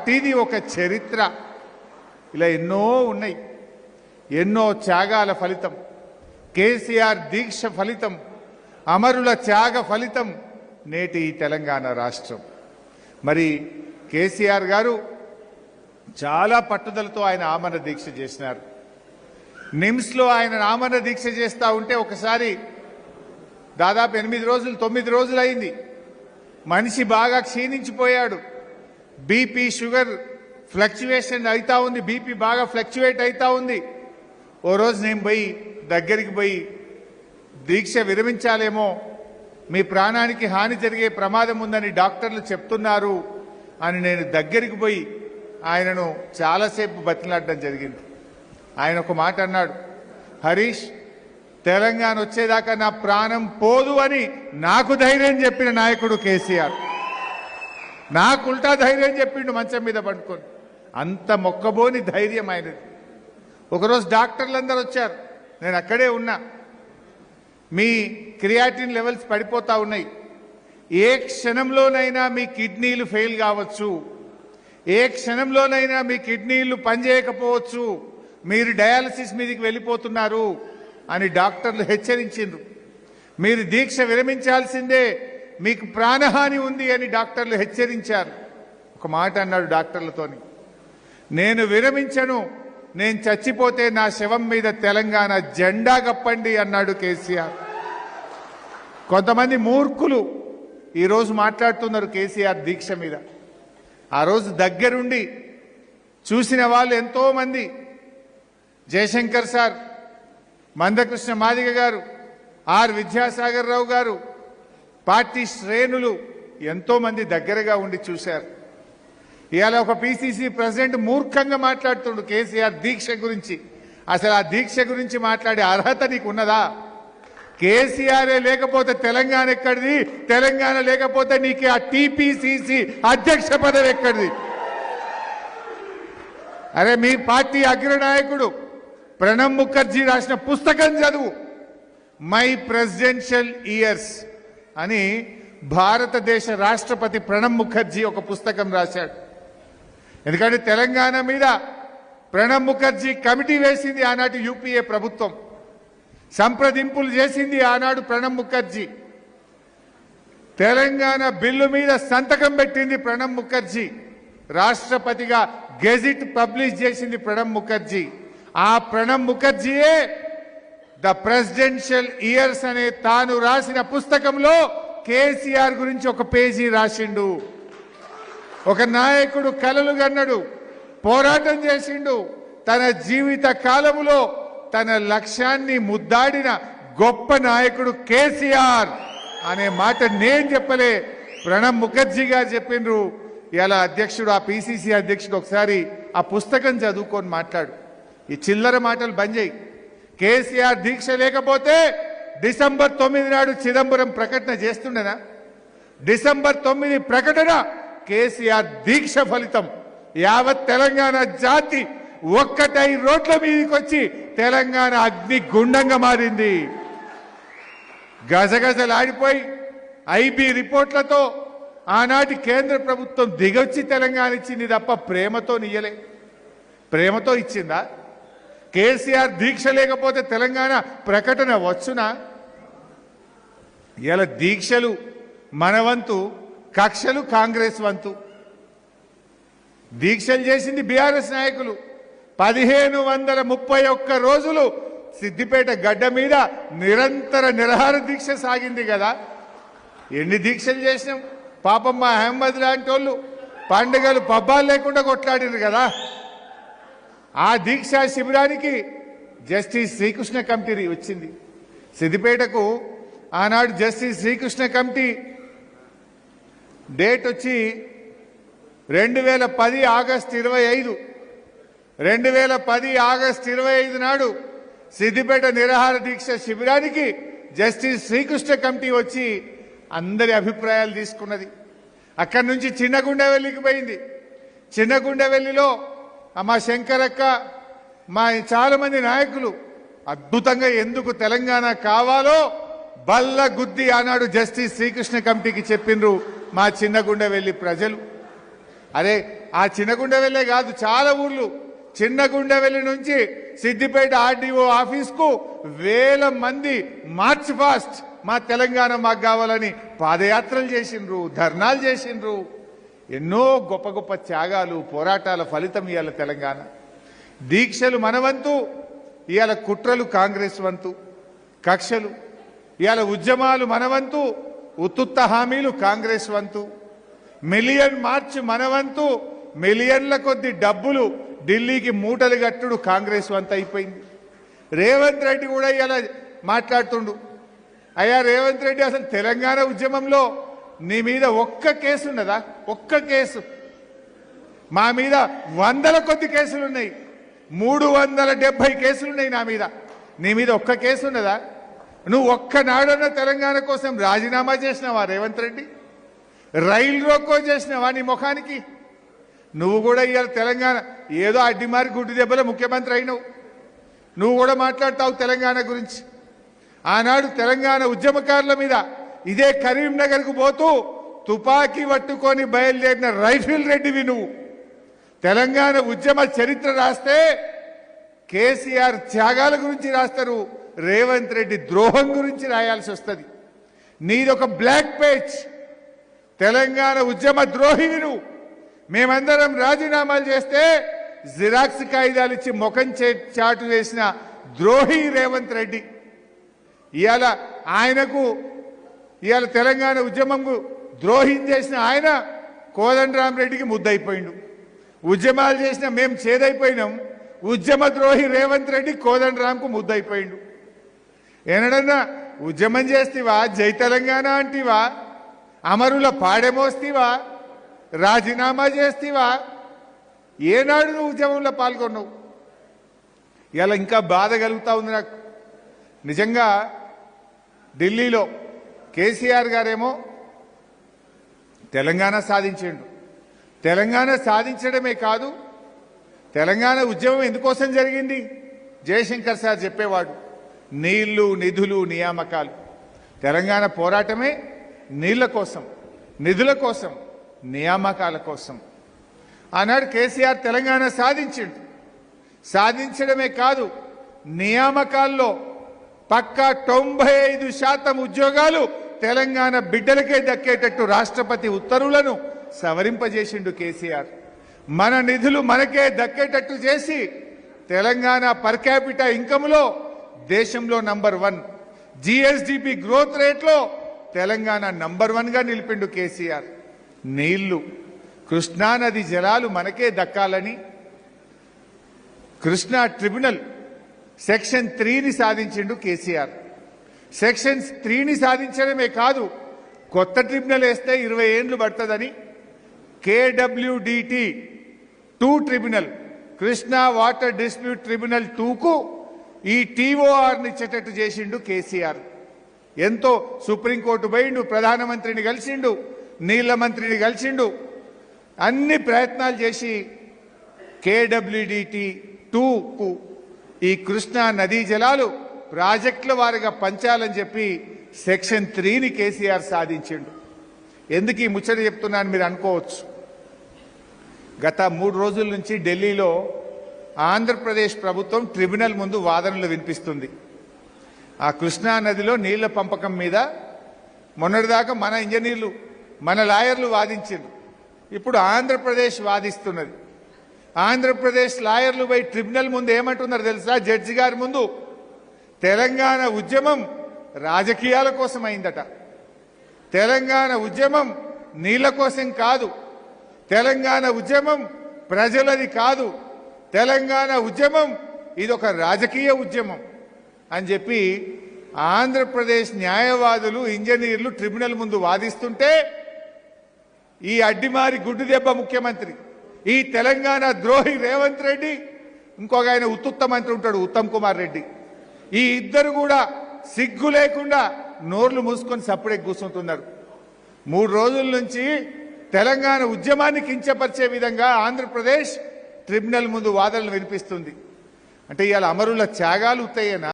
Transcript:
ప్రతిదీ ఒక చరిత్ర. ఇలా ఎన్నో ఉన్నాయి. ఎన్నో త్యాగాల ఫలితం, కేసీఆర్ దీక్ష ఫలితం, అమరుల త్యాగ ఫలితం నేటి ఈ తెలంగాణ రాష్ట్రం. మరి కేసీఆర్ గారు చాలా పట్టుదలతో ఆయన ఆమరణ దీక్ష చేసినారు. నిమ్స్లో ఆయన ఆమరణ దీక్ష చేస్తూ ఉంటే ఒకసారి దాదాపు 8 రోజులు 9 రోజులు అయింది. మనిషి బాగా క్షీణించిపోయాడు. బీపీ షుగర్ ఫ్లక్చువేషన్ అవుతా ఉంది. బీపీ బాగా ఫ్లక్చువేట్ అవుతా ఉంది. ఓ రోజు నేను దగ్గరికి పోయి దీక్ష విరమించాలేమో, మీ ప్రాణానికి హాని జరిగే ప్రమాదం ఉందని డాక్టర్లు చెప్తున్నారు అని నేను దగ్గరికి పోయి ఆయనను చాలాసేపు బతిలాడడం జరిగింది. ఆయన ఒక మాట అన్నాడు, హరీష్, తెలంగాణ వచ్చేదాకా నా ప్రాణం పోదు అని నాకు ధైర్యం చెప్పిన నాయకుడు కేసీఆర్. నాకు ఉల్టా ధైర్యం చెప్పిండు మంచం మీద పట్టుకొని. అంత మొక్కబోని ధైర్యం ఆయనది. ఒకరోజు డాక్టర్లందరూ వచ్చారు, నేను అక్కడే ఉన్నా. మీ క్రియాటిన్ లెవెల్స్ పడిపోతా ఉన్నాయి, ఏ క్షణంలోనైనా మీ కిడ్నీలు ఫెయిల్ కావచ్చు, ఏ క్షణంలోనైనా మీ కిడ్నీలు పనిచేయకపోవచ్చు, మీరు డయాలసిస్ మీదకి వెళ్ళిపోతున్నారు అని డాక్టర్లు హెచ్చరించిండ్రు. మీరు దీక్ష విరమించాల్సిందే, మీకు ప్రాణహాని ఉంది అని డాక్టర్లు హెచ్చరించారు. ఒక మాట అన్నాడు డాక్టర్లతోని, నేను విరమించను, నేను చచ్చిపోతే నా శవం మీద తెలంగాణ జెండా కప్పండి అన్నాడు కేసీఆర్. కొంతమంది మూర్ఖులు ఈరోజు మాట్లాడుతున్నారు కేసీఆర్ దీక్ష మీద. ఆ రోజు దగ్గరుండి చూసిన వాళ్ళు ఎంతో మంది, జయశంకర్ సార్, మందకృష్ణ మాదిగ గారు, ఆర్ విద్యాసాగర్ రావు గారు, పార్టీ శ్రేణులు ఎంతో మంది దగ్గరగా ఉండి చూశారు. ఇవాళ ఒక పిసిసి ప్రెసిడెంట్ మూర్ఖంగా మాట్లాడుతుండు కేసీఆర్ దీక్ష గురించి. అసలు ఆ దీక్ష గురించి మాట్లాడే అర్హత నీకు ఉన్నదా? కేసీఆరే లేకపోతే తెలంగాణ ఎక్కడిది? తెలంగాణ లేకపోతే నీకు ఆ టీపీసీసీ అధ్యక్ష పదవి ఎక్కడిది? అరే, మీ పార్టీ అగ్రనాయకుడు ప్రణబ్ ముఖర్జీ రాసిన పుస్తకం చదువు, మై ప్రెసిడెన్షియల్ ఇయర్స్ అని. భారతదేశ రాష్ట్రపతి ప్రణబ్ ముఖర్జీ ఒక పుస్తకం రాశాడు. ఎందుకంటే తెలంగాణ మీద ప్రణబ్ ముఖర్జీ కమిటీ వేసింది ఆనాటి యూపీఏ ప్రభుత్వం, సంప్రదింపులు చేసింది ఆనాడు ప్రణబ్ ముఖర్జీ, తెలంగాణ బిల్లు మీద సంతకం పెట్టింది ప్రణబ్ ముఖర్జీ, రాష్ట్రపతిగా గెజిట్ పబ్లిష్ చేసింది ప్రణబ్ ముఖర్జీ. ఆ ప్రణబ్ ముఖర్జీయే ద ప్రెసిడెన్షియల్ ఇయర్స్ అనే తాను రాసిన పుస్తకంలో కేసీఆర్ గురించి ఒక పేజీ రాసిండు. ఒక నాయకుడు కలలు గన్నడు, పోరాటం చేసిండు, తన జీవిత కాలములో తన లక్ష్యాన్ని ముద్దాడిన గొప్ప నాయకుడు కేసీఆర్ అనే మాట నేను చెప్పలే, ప్రణబ్ ముఖర్జీ గారు చెప్పిండ్రు. ఇలా అధ్యక్షుడు, ఆ పిసిసి అధ్యక్షుడు ఒకసారి ఆ పుస్తకం చదువుకొని మాట్లాడు. ఈ చిల్లర మాటలు బంద్ చేయి. కేసీఆర్ దీక్ష లేకపోతే డిసెంబర్ 9 నాడు చిదంబరం ప్రకటన చేస్తుండేనా? డిసెంబర్ 9 ప్రకటన కేసీఆర్ దీక్ష ఫలితం. యావత్ తెలంగాణ జాతి ఒక్కటై రోడ్ల మీదకి వచ్చి తెలంగాణ అగ్ని గుండంగా మారింది. గజగజలాడిపోయి ఐబీ రిపోర్ట్లతో ఆనాటి కేంద్ర ప్రభుత్వం దిగొచ్చి తెలంగాణ ఇచ్చింది తప్ప ప్రేమతో నియ్యలే. ప్రేమతో ఇచ్చిందా? కేసీఆర్ దీక్ష లేకపోతే తెలంగాణ ప్రకటన వచ్చునా? ఇలా దీక్షలు మన వంతు, కక్షలు కాంగ్రెస్ వంతు. దీక్షలు చేసింది బీఆర్ఎస్ నాయకులు. 1531 రోజులు సిద్దిపేట గడ్డ మీద నిరంతర నిరాహార దీక్ష సాగింది కదా. ఎన్ని దీక్షలు చేసినాం? పాపం మా అహ్మద్ లాంటి వాళ్ళు పండుగలు పబ్బాలు లేకుండా కొట్లాడిరు కదా. ఆ దీక్షా శిబిరానికి జస్టిస్ శ్రీకృష్ణ కమిటీ వచ్చింది. సిద్దిపేటకు ఆనాడు జస్టిస్ శ్రీకృష్ణ కమిటీ డేట్ వచ్చి 2010 ఆగస్టు 25. 2010 ఆగస్టు 25 నాడు సిద్దిపేట నిరాహార దీక్ష శిబిరానికి జస్టిస్ శ్రీకృష్ణ కమిటీ వచ్చి అందరి అభిప్రాయాలు తీసుకున్నది. అక్కడి నుంచి చిన్నగుండెవెల్లికి పోయింది. చిన్నగుండెవెల్లిలో మా శంకరక్క, మా చాలా మంది నాయకులు అద్భుతంగా ఎందుకు తెలంగాణ కావాలో బల్ల గుద్ది ఆనాడు జస్టిస్ శ్రీకృష్ణ కమిటీకి చెప్పిండ్రు మా చిన్నగుండెవెల్లి ప్రజలు. అరే, ఆ చిన్నగుండెవెల్లే కాదు, చాలా ఊర్లు చిన్నగుండెవెల్లి నుంచి సిద్దిపేట ఆర్డీఓ ఆఫీస్కు వేల మంది మార్చ్ ఫాస్ట్ మా తెలంగాణ మాకు కావాలని పాదయాత్రలు చేసిండ్రు, ధర్నాలు చేసిండ్రు. ఎన్నో గొప్ప గొప్ప త్యాగాలు, పోరాటాల ఫలితం ఇవాళ తెలంగాణ. దీక్షలు మన వంతు, ఇవాళ కుట్రలు కాంగ్రెస్ వంతు, కక్షలు. ఇవాళ ఉద్యమాలు మన వంతు, ఉత్తుత్త హామీలు కాంగ్రెస్ వంతు. మిలియన్ మార్చ్ మన వంతు, మిలియన్ల కొద్ది డబ్బులు ఢిల్లీకి మూటలు కట్టుడు కాంగ్రెస్ వంతు అయిపోయింది. రేవంత్ రెడ్డి కూడా ఇలా మాట్లాడుతుండు. అయ్యా రేవంత్ రెడ్డి, అసలు తెలంగాణ ఉద్యమంలో నీ మీద ఒక్క కేసు ఉన్నదా? ఒక్క కేసు? మా మీద వందల కొద్ది కేసులున్నాయి, 370 కేసులున్నాయి నా మీద. నీ మీద ఒక్క కేసు ఉన్నదా? నువ్వు ఒక్కనాడన్న తెలంగాణ కోసం రాజీనామా చేసినావా రేవంత్ రెడ్డి? రైలు రోకో చేసినావా నీ ముఖానికి? నువ్వు కూడా ఇవాళ తెలంగాణ ఏదో అడ్డిమారి గుడ్డి దెబ్బల ముఖ్యమంత్రి అయినావు. నువ్వు కూడా మాట్లాడతావు తెలంగాణ గురించి. ఆనాడు తెలంగాణ ఉద్యమకారుల మీద ఇదే కరీంనగర్కు పోతూ తుపాకీ పట్టుకొని బయలుదేరిన రైఫిల్ రెడ్డివి నువ్వు. తెలంగాణ ఉద్యమ చరిత్ర రాస్తే కేసీఆర్ త్యాగాల గురించి రాస్తారు, రేవంత్ రెడ్డి ద్రోహం గురించి రాయాల్సి వస్తుంది. నీదొక బ్లాక్ పేజ్. తెలంగాణ ఉద్యమ ద్రోహివి నువ్వు. మేమందరం రాజీనామాలు చేస్తే జిరాక్స్ కాగితాలు ఇచ్చి ముఖం చాటు వేసిన ద్రోహి రేవంత్ రెడ్డి. ఇవాళ ఆయనకు ఇవాళ తెలంగాణ ఉద్యమంకు ద్రోహం చేసిన ఆయన కోదండరామరెడ్డికి ముద్దయిపోయిండు. ఉద్యమాలు చేసిన మేము చేదైపోయినాం, ఉద్యమ ద్రోహి రేవంత్ రెడ్డి కోదండరాంకు ముద్దయిపోయిండు. ఏనడన్నా ఉద్యమం చేస్తేవా, జై తెలంగాణ అంటివా, అమరుల పాడెమోస్తీవా, రాజీనామా చేస్తేవా? ఏనాడు నువ్వు ఉద్యమంలో పాల్గొన్నావు? ఇలా ఇంకా బాధ కలుగుతా ఉంది నాకు నిజంగా. ఢిల్లీలో కేసీఆర్ గారేమో తెలంగాణ సాధించిండు. తెలంగాణ సాధించడమే కాదు, తెలంగాణ ఉద్యమం ఎందుకోసం జరిగింది జయశంకర్ సార్ చెప్పేవాడు. నీళ్లు, నిధులు, నియామకాలు. తెలంగాణ పోరాటమే నీళ్ల కోసం, నిధుల కోసం, నియామకాల కోసం. ఆనాడు కేసీఆర్ తెలంగాణ సాధించిండు. సాధించడమే కాదు, నియామకాల్లో పక్కా 95% ఉద్యోగాలు తెలంగాణ బిడ్డలకే దక్కేటట్టు రాష్ట్రపతి ఉత్తర్వులను సవరింపజేసిండు కేసీఆర్. మన నిధులు మనకే దక్కేటట్టు చేసి తెలంగాణ పర్ క్యాపిటా ఇన్కమ్లో దేశంలో నంబర్ 1, జిఎస్డిపి గ్రోత్ రేట్లో తెలంగాణ నంబర్ 1గా నిలిపిండు కేసీఆర్. నీళ్లు, కృష్ణానది జలాలు మనకే దక్కాలని కృష్ణా ట్రిబ్యునల్ సెక్షన్ 3ని సాధించిండు కేసీఆర్. సెక్షన్ 3ని సాధించడమే కాదు, కొత్త ట్రిబ్యునల్ వేస్తే 20 ఏళ్లు పడుతుందని KWDT 2 tribunal, Krishna water dispute tribunal 2కు ఈ TORని ఇచ్చేటట్టు చేసిండు కేసీఆర్. ఎంతో సుప్రీంకోర్టు పోయిండు, ప్రధానమంత్రిని కలిసిండు, నీళ్ల మంత్రిని కలిసిండు, అన్ని ప్రయత్నాలు చేసి KWDT 2కు ఈ కృష్ణా నదీ జలాలు ప్రాజెక్టుల వారిగా పంచాలని చెప్పి సెక్షన్ 3ని కేసీఆర్ సాధించిండు. ఎందుకు ఈ ముచ్చట చెప్తున్నాను మీరు అనుకోవచ్చు. గత 3 రోజుల నుంచి ఢిల్లీలో ఆంధ్రప్రదేశ్ ప్రభుత్వం ట్రిబ్యునల్ ముందు వాదనలు వినిపిస్తుంది. ఆ కృష్ణా నదిలో నీళ్ల పంపకం మీద మొన్నటిదాకా మన ఇంజనీర్లు, మన లాయర్లు వాదించారు. ఇప్పుడు ఆంధ్రప్రదేశ్ వాదిస్తున్నది. ఆంధ్రప్రదేశ్ లాయర్లు పోయి ట్రిబ్యునల్ ముందు ఏమంటున్నారు తెలుసా? జడ్జి గారి ముందు తెలంగాణ ఉద్యమం రాజకీయాల కోసం అయిందట. తెలంగాణ ఉద్యమం నీళ్ల కోసం కాదు, తెలంగాణ ఉద్యమం ప్రజలది కాదు, తెలంగాణ ఉద్యమం ఇదొక రాజకీయ ఉద్యమం అని చెప్పి ఆంధ్రప్రదేశ్ న్యాయవాదులు, ఇంజనీర్లు ట్రిబ్యునల్ ముందు వాదిస్తుంటే ఈ అడ్డిమారి గుడ్డు దెబ్బ ముఖ్యమంత్రి, ఈ తెలంగాణ ద్రోహి రేవంత్ రెడ్డి, ఇంకొక ఆయన ఉత్తుత్త మంత్రి ఉంటాడు ఉత్తమ్ కుమార్ రెడ్డి, ఈ ఇద్దరు కూడా సిగ్గు లేకుండా నోర్లు మూసుకొని సప్పుడే కూర్చుంటున్నారు. 3 రోజుల నుంచి తెలంగాణ ఉద్యమాన్ని కించపరిచే విధంగా ఆంధ్రప్రదేశ్ ట్రిబ్యునల్ ముందు వాదనలు వినిపిస్తుంది. అంటే ఇవాళ అమరుల త్యాగాలు ఉత్తయ్యేనా?